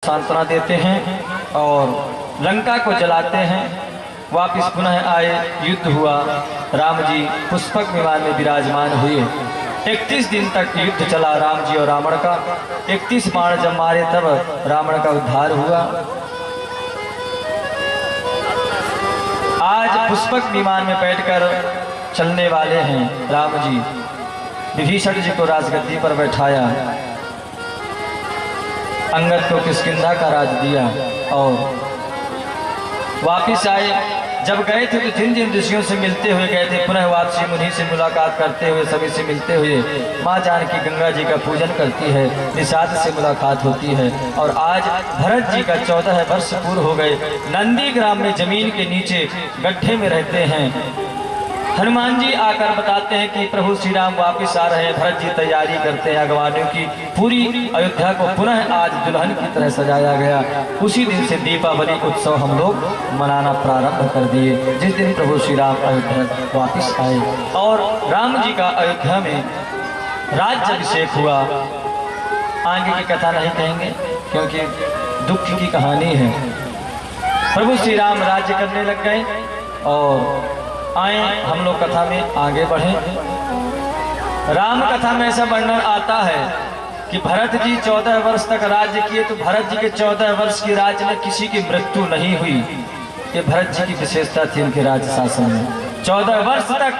सांत्वना देते हैं और लंका को जलाते हैं। वापिस पुनः आए, युद्ध हुआ, राम जी पुष्पक विमान में विराजमान हुए। 31 दिन तक युद्ध चला राम जी और रावण का। 31 बाण जब मारे तब रावण का उद्धार हुआ। आज पुष्पक विमान में बैठकर चलने वाले हैं राम जी। विभीषण जी को राजगद्दी पर बैठाया, अंगद को किष्किंधा का राज दिया और वापिस आए। जब गए थे तो जिन जिन ऋषियों से मिलते हुए गए थे, पुनः वापसी मुनि से मुलाकात करते हुए, सभी से मिलते हुए माँ जानकी गंगा जी का पूजन करती है, निषाद से मुलाकात होती है। और आज भरत जी का 14 वर्ष पूर्ण हो गए। नंदी ग्राम में जमीन के नीचे गड्ढे में रहते हैं। हनुमान जी आकर बताते हैं कि प्रभु श्री राम वापिस आ रहे हैं। भरत जी तैयारी करते हैं अगवानियों की। पूरी अयोध्या को पुनः आज दुल्हन की तरह सजाया गया। उसी दिन से दीपावली उत्सव हम लोग मनाना प्रारंभ कर दिए, जिस दिन प्रभु श्री राम अयोध्या वापिस आए। और राम जी का अयोध्या में राज्याभिषेक हुआ। आगे की कथा नहीं कहेंगे क्योंकि दुख की कहानी है। प्रभु श्री राम राज्य करने लग गए और आए हम लोग कथा में आगे बढ़े। राम कथा में ऐसा वर्णन आता है कि भरत जी 14 वर्ष तक राज्य किए, तो भरत जी के 14 वर्ष के राज्य में किसी की मृत्यु नहीं हुई। ये भरत जी की विशेषता थी उनके राज्य शासन में। 14 वर्ष तक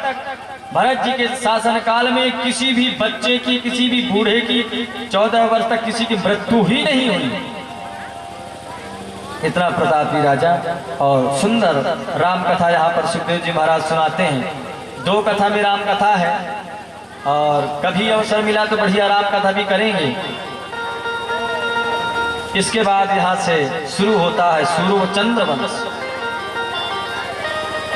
भरत जी के शासन काल में किसी भी बच्चे की, किसी भी बूढ़े की 14 वर्ष तक किसी की मृत्यु ही नहीं हुई। इतना प्रतापी राजा। और सुंदर राम कथा यहाँ पर सुखदेव जी महाराज सुनाते हैं। 2 कथा में राम कथा है और कभी अवसर मिला तो बढ़िया राम कथा भी करेंगे। इसके बाद यहाँ से शुरू होता है सूर्यचंद्र वंश।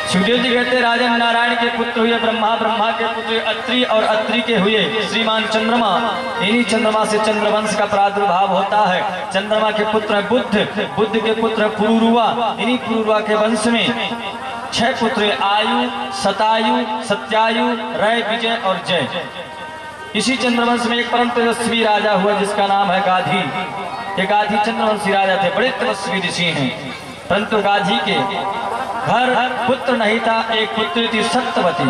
सुखदेव जी कहते राजन नारायण के पुत्र हुए ब्रह्मा, ब्रह्मा के पुत्र अत्रि और अत्रि के हुए श्रीमान चंद्रमा। इन्हीं चंद्रमा से चंद्रवंश का प्रादुर्भाव होता है। चंद्रमा के पुत्र बुद्ध, बुद्ध के पुत्र पुरुरुआ। इन्हीं पुरुरुआ के वंश में 6 पुत्र आयु, शतायु, सत्यायु, रय, विजय और जय। इसी चंद्रवंश में एक परम तेजस्वी राजा हुआ जिसका नाम है गाधी। ये गाधी चंद्रवंशी राजा थे, बड़े तेजस्वी ऋषि हैं। परंतु गाधी के घर पुत्र नहीं था। एक पुत्री थी सत्यवती।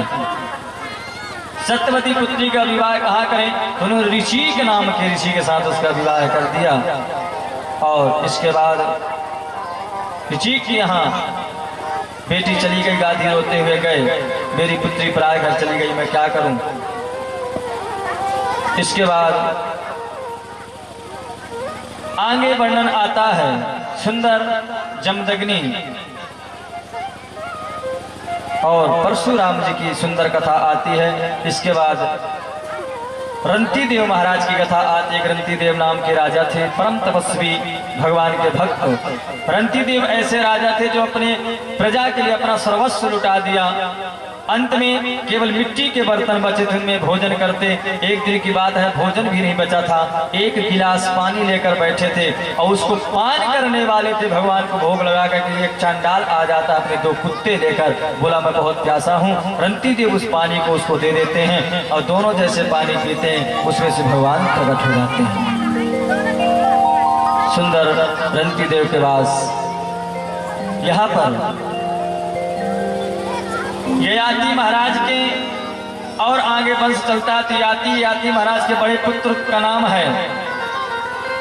सत्यवती पुत्री का विवाह कहाँ करें, उन्होंने ऋषि के नाम के ऋषि के साथ उसका विवाह कर दिया। और इसके बाद ऋषि की यहाँ बेटी चली गई। गाधी रोते हुए गए, मेरी पुत्री पराये घर चली गई, मैं क्या करूं। इसके बाद आगे वर्णन आता है सुंदर जमदग्नि और परशुराम जी की सुंदर कथा आती है। इसके बाद रंती देव महाराज की कथा आती है। रंती देव नाम के राजा थे, परम तपस्वी, भगवान के भक्त। रंती देव ऐसे राजा थे जो अपने प्रजा के लिए अपना सर्वस्व लुटा दिया। अंत में केवल मिट्टी के बर्तन बचे थे, उनमें भोजन करते। एक दिन की बात है, भोजन भी नहीं बचा था। एक गिलास पानी लेकर बैठे थे और उसको पान करने वाले थे। भगवान को भोग लगा कर एक चांडाल आ जाता अपने 2 कुत्ते लेकर, बोला मैं बहुत प्यासा हूँ। रंती देव उस पानी को उसको दे देते हैं और दोनों जैसे पानी पीते हैं उसमें से भगवान प्रकट हो जाते हैं। सुंदर रंती देव के पास यहाँ पर ययाति महाराज के और आगे वंश चलता है। ययाति महाराज के बड़े पुत्र का नाम है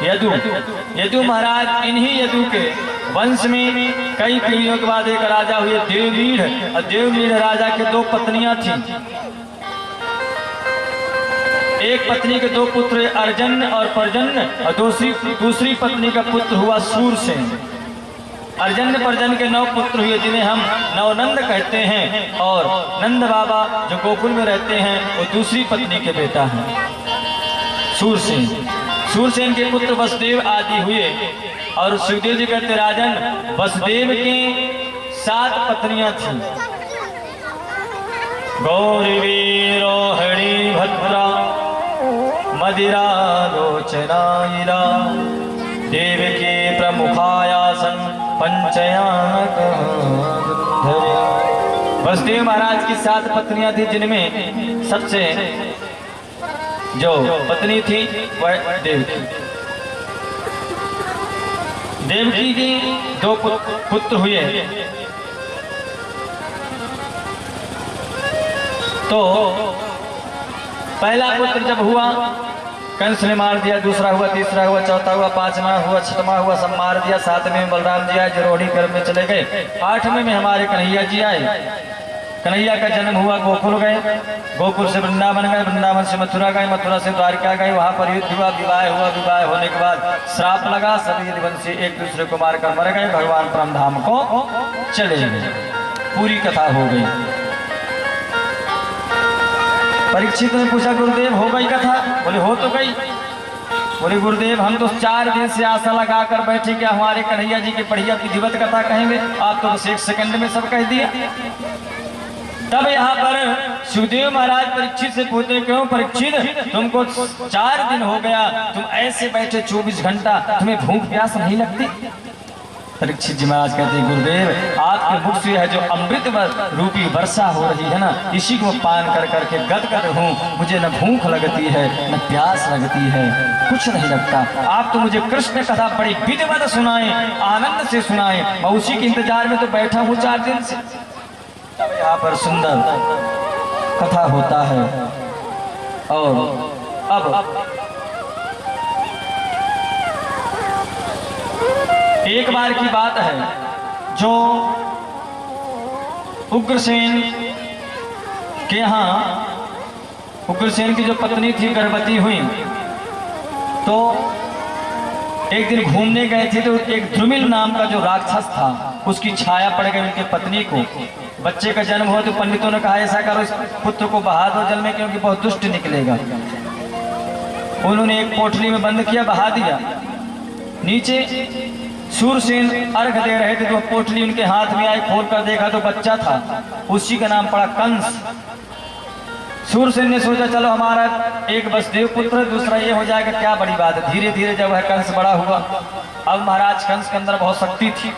यदु। यदु महाराज, इन्हीं यदु के वंश में कई पीढ़ियों के बाद एक राजा हुए देवमीढ़। और देवमीढ़ राजा के 2 पत्नियां थीं। एक पत्नी के 2 पुत्र अर्जन और पर्जन्य और दूसरी पत्नी का पुत्र हुआ सूरसेन। अर्जन्य पर्जन्य के 9 पुत्र हुए जिन्हें हम नवनंद कहते हैं। और नंद बाबा जो गोकुल में रहते हैं वो दूसरी पत्नी के बेटा हैं सूरसेन। सूरसेन के पुत्र वसुदेव आदि हुए। और सुखदेव जी कहते राजन वसुदेव के 7 पत्नियां थीं। गौरी रोहिणी भद्रा मदिरा लोचनाइरा देवकी प्रमुखायासन पंचयानक। वसुदेव महाराज की 7 पत्नियां थी, जिनमें सबसे जो पत्नी थी वह देवकी। देवकी की दो पुत्र हुए, तो पहला पुत्र जब हुआ कंस ने मार दिया, दूसरा हुआ, तीसरा हुआ, चौथा हुआ, पांचवा हुआ, छठवां हुआ, सब मार दिया। सातवें में बलराम जी आए जो रोहिणी गर्भ में चले गए। आठवें में हमारे कन्हैया जी आए। कन्हैया का जन्म हुआ, गोकुल गए, गोकुल से वृंदावन गए, वृंदावन से मथुरा गए, मथुरा से द्वारका गए, वहां पर युद्ध हुआ, विवाह हुआ, विवाह होने के बाद श्राप लगा, सभी यदुवंशी एक दूसरे को मारकर मर गए, भगवान परमधाम को चले गए। पूरी कथा हो गई। परीक्षित ने पूछा गुरुदेव हो गई कथा? बोले हो तो गई। बोले गुरुदेव हम तो 4 दिन से आशा लगा कर बैठे कि हमारे कन्हैया जी की बढ़िया विधिवत कथा कहेंगे, आप तो बस 1 सेकंड में सब कह दिया। तब यहाँ पर सुखदेव महाराज परीक्षित से पूछते क्यों परीक्षित तुमको 4 दिन हो गया, तुम ऐसे बैठे 24 घंटा, तुम्हें भूख प्यास नहीं लगती? परीक्षित जी महाराज कहते हैं गुरुदेव आपके मुख से है जो अमृत रूपी वर्षा हो रही है ना, इसी को पान कर करके गदगद हूँ। मुझे न भूख लगती है न प्यास लगती है, कुछ नहीं लगता। आप तो मुझे कृष्ण कथा बड़ी विधिवत सुनाएं, आनंद से सुनाएं, मैं उसी के इंतजार में तो बैठा हूँ 4 दिन से। तब यहाँ पर सुंदर कथा होता है। और अब एक बार की बात है, जो उग्रसेन के यहाँ उग्रसेन की जो पत्नी थी गर्भवती हुई, तो एक दिन घूमने गए थे, तो एक द्रुमिल नाम का जो राक्षस था उसकी छाया पड़ गई उनके पत्नी को। बच्चे का जन्म हुआ तो पंडितों ने कहा ऐसा करो इस पुत्र को बहा दो जल में, क्योंकि बहुत दुष्ट निकलेगा। उन्होंने एक पोटली में बंद किया, बहा दिया। नीचे सूरसेन अर्घ दे रहे थे तो पोटली उनके हाथ में आई, खोल कर देखा तो बच्चा था, उसी का नाम पड़ा कंस। सूरसेन ने सोचा चलो हमारा एक वसुदेव पुत्र, दूसरा ये हो जाएगा, क्या बड़ी बात है। धीरे धीरे जब वह कंस बड़ा हुआ, अब महाराज कंस के अंदर बहुत शक्ति थी।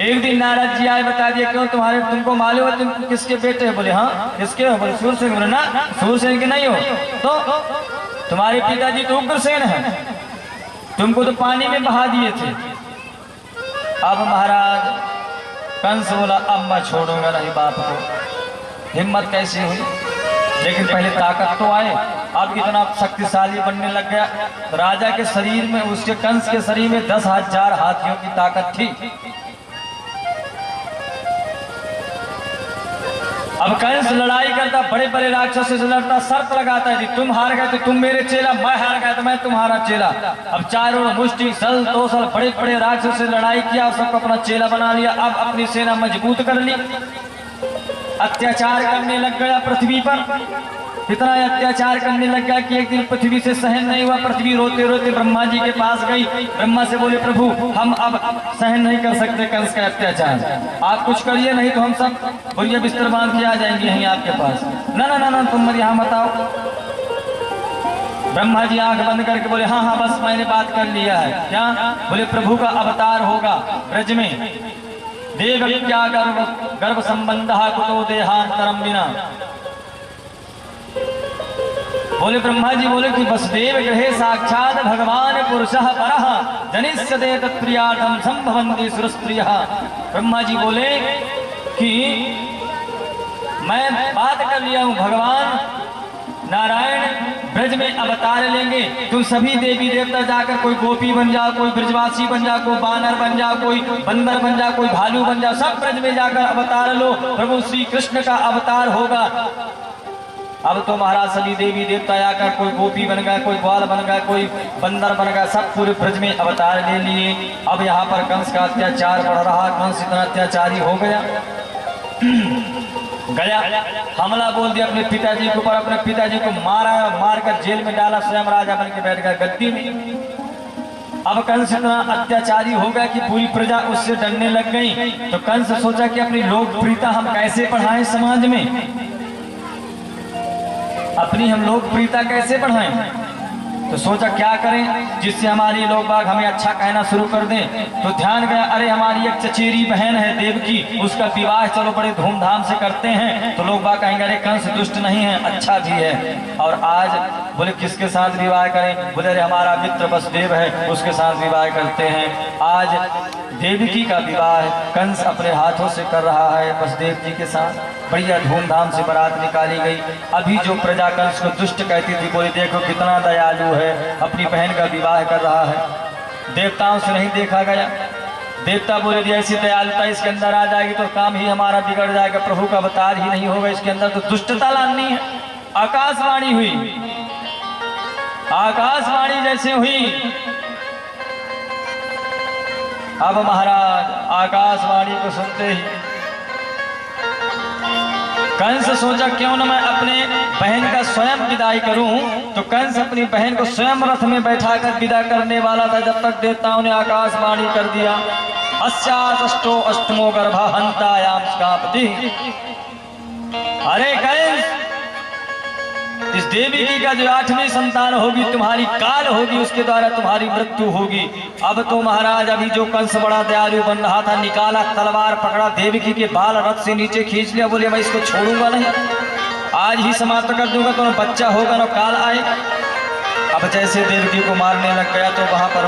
एक दिन नारद जी आए, बता दिया क्यों तुमको मालूम है तुम किसके बेटे हो? बोले हाँ किसके हो? बोले सूरसेन। बोले ना सूरसेन के नहीं हो, तो तुम्हारे पिताजी तो उग्रसेन है, तुमको तो पानी में बहा दिए थे। अब महाराज कंस बोला अब मैं छोड़ूंगा नहीं बाप को। हिम्मत कैसी हुई, लेकिन पहले ताकत तो आए। अब इतना शक्तिशाली बनने लग गया। राजा के शरीर में, उसके कंस के शरीर में 10,000 हाथियों की ताकत थी। अब कंस लड़ाई करता, बड़े बड़े राक्षसों से लड़ता, शर्त लगाता है तुम हार गए तो तुम मेरे चेला, मैं हार गया तो मैं तुम्हारा चेला। अब चारों मुष्टि सल तोसल बड़े बड़े राक्षसों से लड़ाई किया और सबको अपना चेला बना लिया। अब अपनी सेना मजबूत कर ली, अत्याचार करने लग गया पृथ्वी पर। इतना अत्याचार करने लग गया कि एक दिन पृथ्वी से सहन नहीं हुआ। पृथ्वी रोते रोते ब्रह्मा जी के पास गई। ब्रह्मा से बोले प्रभु हम अब सहन नहीं कर सकते कंस का अत्याचार, आप कुछ करिए नहीं तो हम सब बोलिए बिस्तर बांध के आ जाएंगे यहीं आपके पास। ना ना ना ना तुम मत यहाँ मत आओ। ब्रह्मा जी आंख बंद करके बोले हाँ हाँ बस मैंने बात कर लिया है। क्या? बोले प्रभु का अवतार होगा ब्रज में, देव क्या गर्भ संबंध कुतो देहांतरम बिना। बोले ब्रह्मा जी बोले कि वसुदेव गृहे साक्षात भगवान पुरुषः परः जनिष्यते तत्प्रियार्थं संभवन्ति सुरस्त्रियः। ब्रह्मा जी बोले कि मैं बात कर लिया हूँ, भगवान नारायण ब्रज में अवतार लेंगे। तुम सभी देवी देवता जाकर कोई गोपी बन जाओ, कोई ब्रजवासी बन जाओ, कोई बानर बन जाओ, कोई बंदर बन जाओ, कोई भालू बन जाओ, सब ब्रज में जाकर अवतार लो। प्रभु श्री कृष्ण का अवतार होगा। अब तो महाराज सभी देवी देवता आकर कोई गोपी बन गया, कोई ग्वाल बन गया, कोई बंदर बन गया, सब पूरे ब्रज में अवतार ले लिए। अब यहाँ पर कंस का अत्याचार बढ़ रहा, कंस इतना अत्याचारी हो गया हमला बोल दिया अपने पिताजी के ऊपर, अपने पिताजी को मारा, मारकर जेल में डाला, स्वयं राजा बन के बैठ गया गद्दी में। अब कंस इतना अत्याचारी हो गया कि पूरी प्रजा उससे डरने लग गई। तो कंस सोचा कि अपनी लोकप्रियता हम कैसे बढ़ाएं समाज में, अपनी हम लोकप्रियता कैसे बढ़ाएं। तो सोचा क्या करें जिससे हमारी लोग बाग हमें अच्छा कहना शुरू कर दें। तो ध्यान गया अरे हमारी एक चचेरी बहन है देवकी, उसका विवाह चलो बड़े धूमधाम से करते हैं, तो लोग बाग कहेंगे अरे कंस दुष्ट नहीं है, अच्छा भी है। और आज बोले किसके साथ विवाह करें? बोले अरे हमारा मित्र वसुदेव है, उसके साथ विवाह करते हैं। आज देवकी का विवाह कंस अपने हाथों से कर रहा है वसुदेव जी के साथ। बढ़िया धूमधाम से बारात निकाली गई। अभी जो प्रजा कंस को दुष्ट कहती थी, बोले देखो कितना दयालु है, अपनी बहन का विवाह कर रहा है। देवताओं से नहीं देखा गया। देवता बोले दी ऐसी दयालुता इसके अंदर आ जाएगी तो काम ही हमारा बिगड़ जाएगा, प्रभु का अवतार ही नहीं होगा इसके अंदर, तो दुष्टता लानी है। आकाशवाणी हुई, आकाशवाणी जैसे हुई। अब महाराज आकाशवाणी को सुनते ही कंस सोचा क्यों न मैं अपने बहन का स्वयं विदाई करूं। तो कंस अपनी बहन को स्वयं रथ में बैठाकर विदा करने वाला था, जब तक देवताओं ने आकाशवाणी कर दिया अस्याष्टो अष्टमो गर्भा हंतायाम स्कापति। अरे कंस, इस देवी की का जो 8वीं संतान होगी तुम्हारी काल होगी, उसके द्वारा तुम्हारी मृत्यु होगी। अब तो महाराज अभी जो कंस बड़ा दयालु बन रहा था, निकाला तलवार, पकड़ा देवकी के बाल रथ से नीचे खींच लिया। बोले मैं इसको छोड़ूंगा नहीं, आज ही समाप्त कर दूंगा, तो बच्चा होगा ना काल आए। अब जैसे देवकी को मारने लग गया तो वहां पर